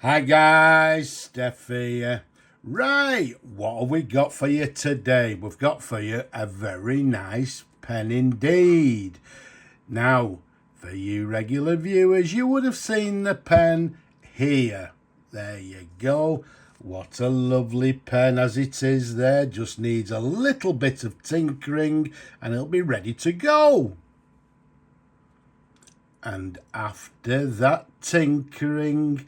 Hi guys, Steph here. Right, what have we got for you today? We've got for you a very nice pen indeed. Now, for you regular viewers, you would have seen the pen here. There you go. What a lovely pen as it is there. Just needs a little bit of tinkering and it'll be ready to go. And after that tinkering,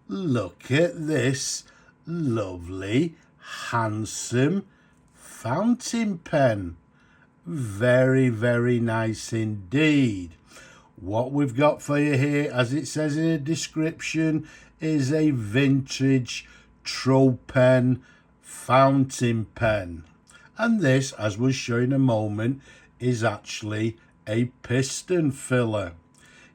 look at this lovely, handsome fountain pen. Very, very nice indeed. What we've got for you here, as it says in the description, is a vintage Tropen fountain pen. And this, as we'll show in a moment, is actually a piston filler.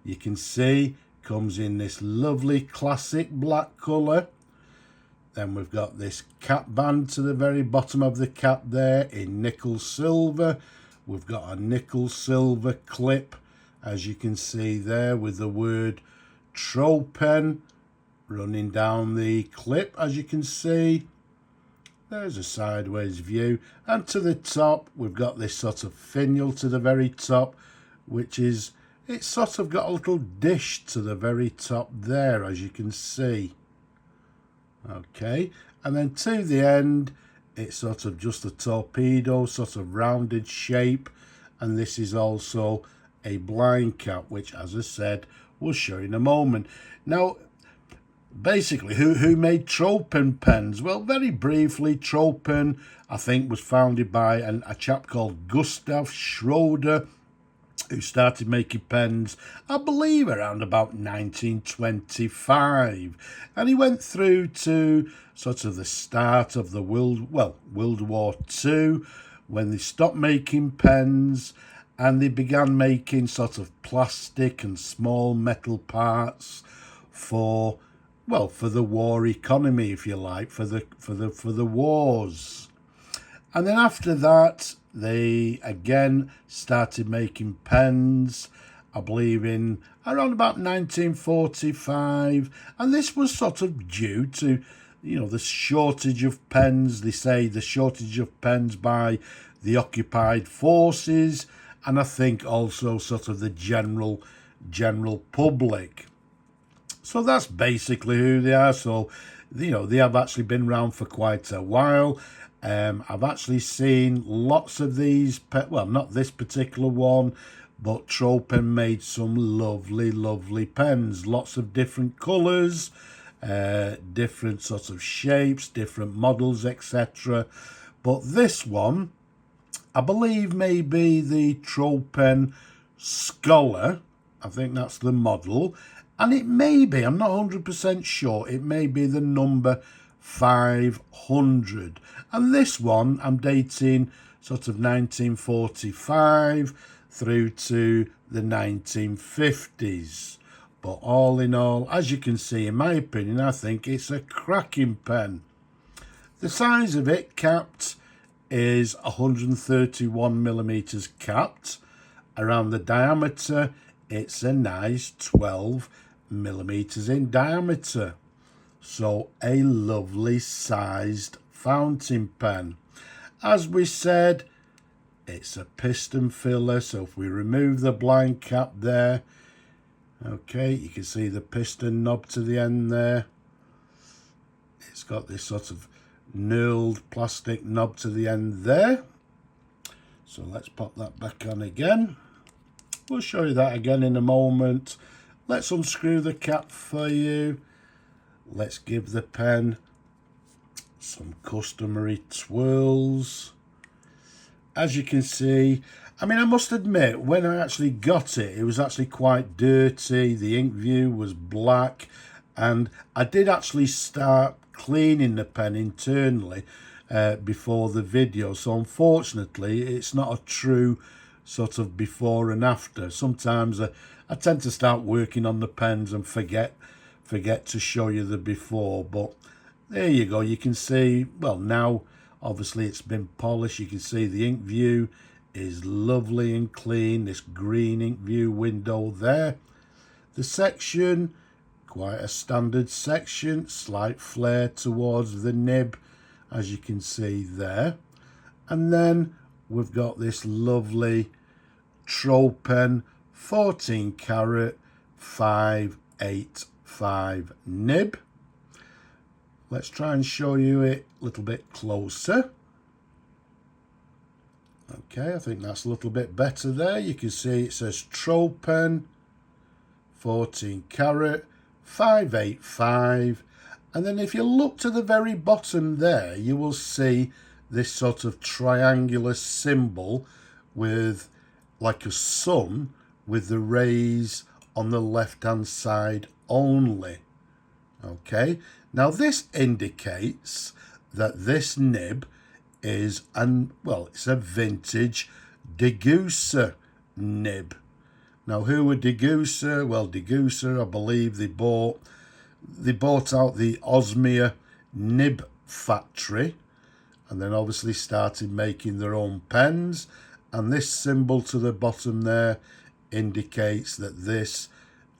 You can see comes in this lovely classic black colour. Then we've got this cap band to the very bottom of the cap there in nickel silver. We've got a nickel silver clip, as you can see there, with the word Tropen running down the clip, as you can see. There's a sideways view, and to the top we've got this sort of finial to the very top, which is, it's sort of got a little dish to the very top there, as you can see. Okay, and then to the end, it's sort of just a torpedo, sort of rounded shape, and this is also a blind cap, which, as I said, we'll show you in a moment. Now, basically, who made Tropen pens? Well, very briefly, Tropen, I think, was founded by a chap called Gustav Schroeder, who started making pens, I believe, around about 1925. And he went through to sort of the start of the World War II, when they stopped making pens and they began making sort of plastic and small metal parts for the war economy, if you like, for the wars. And then after that, they again started making pens, I believe in around about 1945. And this was sort of due to, the shortage of pens. They say the shortage of pens by the occupied forces, and I think also sort of the general public. So that's basically who they are. So, they have actually been around for quite a while. I've actually seen lots of these, well, not this particular one, but Tropen made some lovely pens. Lots of different colours, different sorts of shapes, different models, etc. But this one, I believe, may be the Tropen Scholar. I think that's the model. And it may be, I'm not 100% sure, it may be the number 500. And this one I'm dating sort of 1945 through to the 1950s. But all in all, as you can see, in my opinion, I think it's a cracking pen. The size of it capped is 131 millimeters capped. Around the diameter, it's a nice 12 millimeters in diameter. So a lovely sized fountain pen. As we said, it's a piston filler, so if we remove the blind cap there, okay, you can see the piston knob to the end there. It's got this sort of knurled plastic knob to the end there. So let's pop that back on again. We'll show you that again in a moment. Let's unscrew the cap for you. Let's give the pen some customary twirls. As you can see, I mean, I must admit, when I actually got it, it was actually quite dirty. The ink view was black, and I did actually start cleaning the pen internally before the video. So unfortunately, it's not a true sort of before and after. Sometimes I tend to start working on the pens and forget to show you the before, but there you go. You can see, well, now obviously it's been polished. You can see the ink view is lovely and clean. This green ink view window there. The section quite a standard section, slight flare towards the nib, as you can see there. And then we've got this lovely Tropen 14 carat 585 nib. Let's try and show you it a little bit closer. Okay, I think that's a little bit better there. You can see it says Tropen 14 carat 585, and then if you look to the very bottom there, you will see this sort of triangular symbol with like a sun with the rays on the left hand side only. Okay, now this indicates that this nib is it's a vintage Degussa nib. Now, who were Degussa? Well, Degussa, I believe they bought out the Osmia nib factory, and then obviously started making their own pens. And this symbol to the bottom there indicates that this,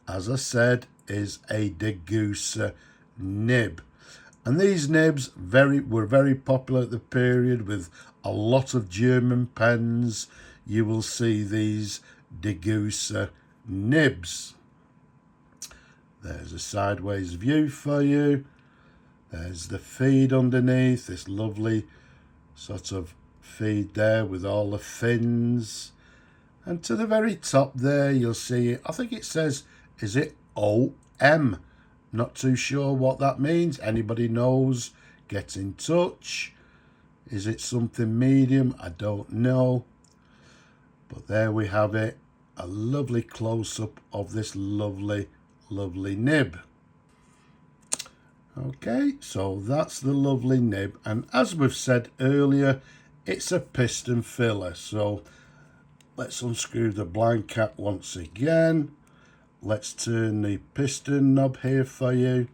as I said, is a Degussa nib. And these nibs were very popular at the period with a lot of German pens. You will see these Degussa nibs. There's a sideways view for you. There's the feed underneath, this lovely sort of feed there with all the fins. And to the very top there, you'll see, I think it says, is it OM? Not too sure what that means. Anybody knows? Get in touch. Is it something medium? I don't know. But there we have it. A lovely close-up of this lovely, lovely nib. Okay, so that's the lovely nib. And as we've said earlier, it's a piston filler. So let's unscrew the blind cap once again. Let's turn the piston knob here for you,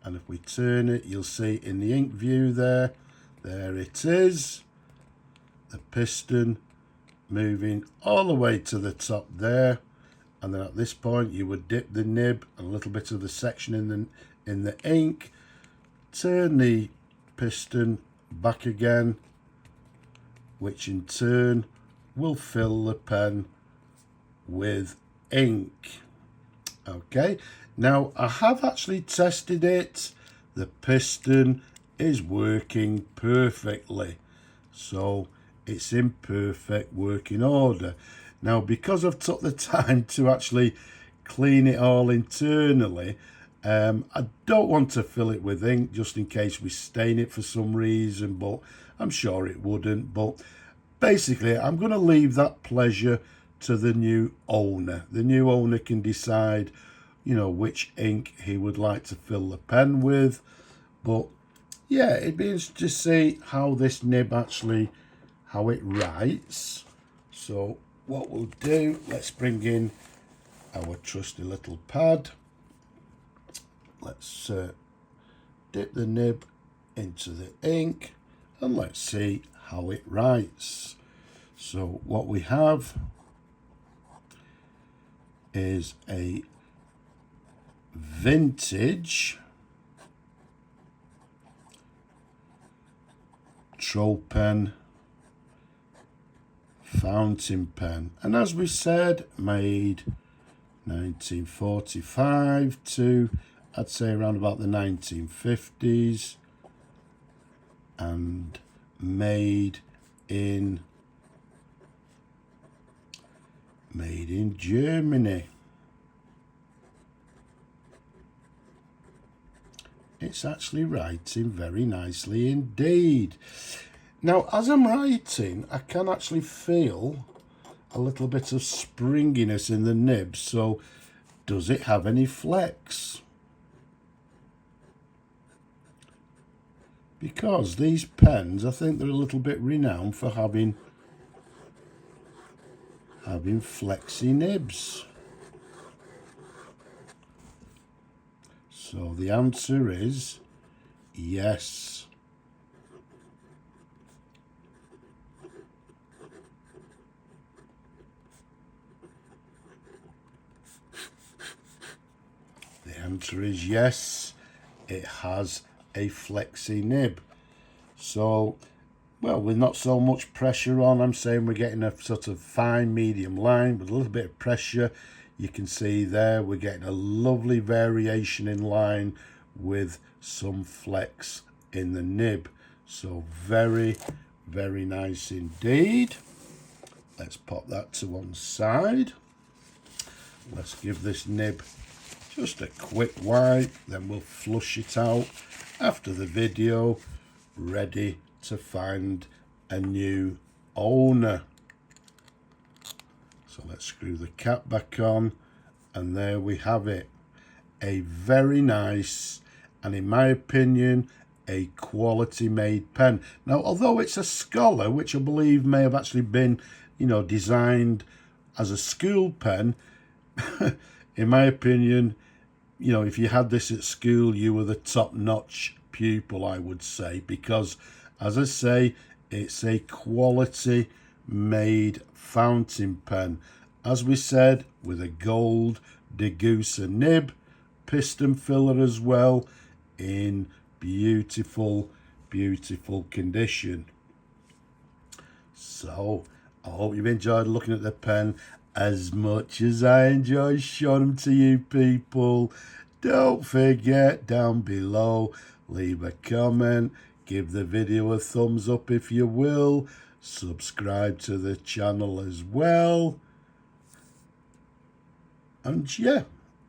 and if we turn it, you'll see in the ink view there it is, the piston moving all the way to the top there. And then at this point you would dip the nib and a little bit of the section in the ink, turn the piston back again, which in turn will fill the pen with ink. Okay, now I have actually tested it. The piston is working perfectly, so it's in perfect working order. Now, because I've took the time to actually clean it all internally, I don't want to fill it with ink just in case we stain it for some reason, but I'm sure it wouldn't. But basically, I'm going to leave that pleasure to the new owner. The new owner can decide, you know, which ink he would like to fill the pen with. But yeah, it'd be interesting to see how this nib actually, how it writes. So what we'll do, let's bring in our trusty little pad. Let's dip the nib into the ink and let's see how it writes. So what we have is a vintage Tropen fountain pen, and as we said, made 1945 to, I'd say, around about the 1950s, and made in Germany. It's actually writing very nicely indeed. Now, as I'm writing, I can actually feel a little bit of springiness in the nib. So, does it have any flex? Because these pens, I think they're a little bit renowned for having flexi nibs. So the answer is yes. The answer is yes, it has a flexi nib. So, well, with not so much pressure on, I'm saying we're getting a sort of fine medium line with a little bit of pressure. You can see there we're getting a lovely variation in line with some flex in the nib. So very, very nice indeed. Let's pop that to one side. Let's give this nib just a quick wipe, then we'll flush it out after the video, ready to find a new owner. So let's screw the cap back on, and there we have it. A very nice, and in my opinion, a quality made pen. Now, although it's a Scholar, which I believe may have actually been, designed as a school pen, in my opinion, if you had this at school, you were the top-notch pupil, I would say, because, as I say, it's a quality made fountain pen. As we said, with a gold Degussa nib, piston filler as well, in beautiful, beautiful condition. So, I hope you've enjoyed looking at the pen as much as I enjoy showing them to you people. Don't forget, down below, leave a comment, give the video a thumbs up if you will, subscribe to the channel as well, and yeah,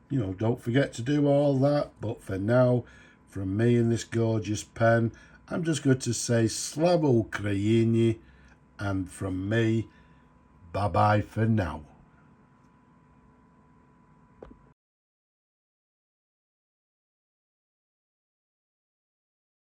don't forget to do all that. But for now, from me and this gorgeous pen, I'm just going to say Slava Ukraini, and from me, bye bye for now.